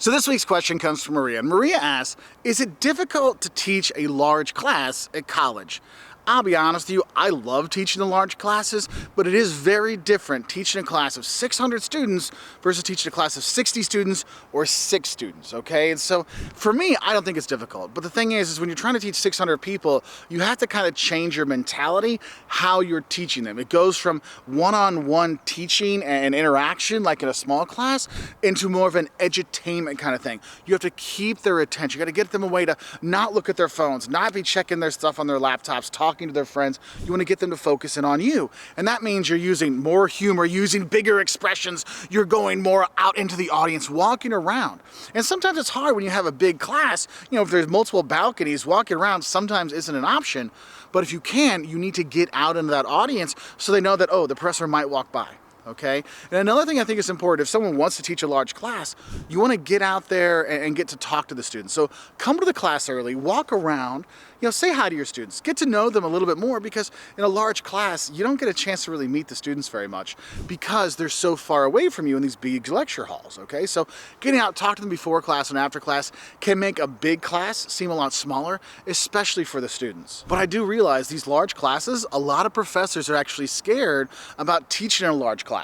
So this week's question comes from Maria, and Maria asks, is it difficult to teach a large class at college? I'll be honest with you, I love teaching the large classes, but it is very different teaching a class of 600 students versus teaching a class of 60 students or 6 students, okay? And so for me, I don't think it's difficult. But the thing is when you're trying to teach 600 people, you have to kind of change your mentality, how you're teaching them. It goes from one-on-one teaching and interaction, like in a small class, into more of an edutainment kind of thing. You have to keep their attention. You got to get them away to not look at their phones, not be checking their stuff on their laptops, talking to their friends. You want to get them to focus in on you. And that means you're using more humor, using bigger expressions. You're going more out into the audience, walking around. And sometimes it's hard when you have a big class. You know, if there's multiple balconies, walking around sometimes isn't an option. But if you can, you need to get out into that audience so they know that, oh, the professor might walk by. Okay? And another thing I think is important, if someone wants to teach a large class, you want to get out there and get to talk to the students. So come to the class early, walk around, you know, say hi to your students, get to know them a little bit more, because in a large class, you don't get a chance to really meet the students very much because they're so far away from you in these big lecture halls, okay? So getting out, talk to them before class and after class can make a big class seem a lot smaller, especially for the students. But I do realize these large classes, a lot of professors are actually scared about teaching in a large class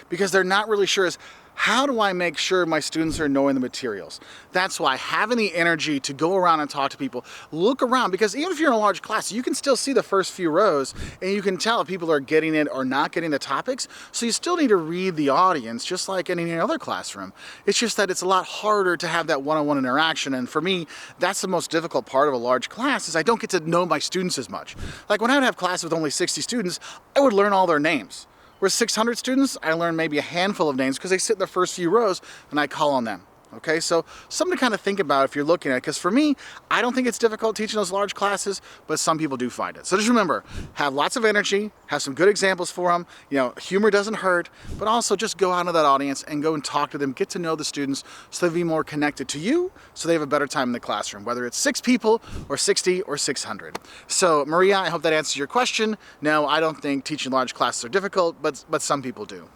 because they're not really sure as how do I make sure my students are knowing the materials? That's why having the energy to go around and talk to people, look around, because even if you're in a large class, you can still see the first few rows and you can tell if people are getting it or not getting the topics. So you still need to read the audience just like in any other classroom. It's just that it's a lot harder to have that one-on-one interaction. And for me, that's the most difficult part of a large class is I don't get to know my students as much. Like when I would have classes with only 60 students, I would learn all their names. Whereas 600 students, I learn maybe a handful of names because they sit in the first few rows and I call on them. Okay, so something to kind of think about if you're looking at it, because for me, I don't think it's difficult teaching those large classes, but some people do find it. So just remember, have lots of energy, have some good examples for them, you know, humor doesn't hurt, but also just go out into that audience and go and talk to them, get to know the students so they'll be more connected to you, so they have a better time in the classroom, whether it's 6 people or 60 or 600. So Maria, I hope that answers your question. No, I don't think teaching large classes are difficult, but some people do.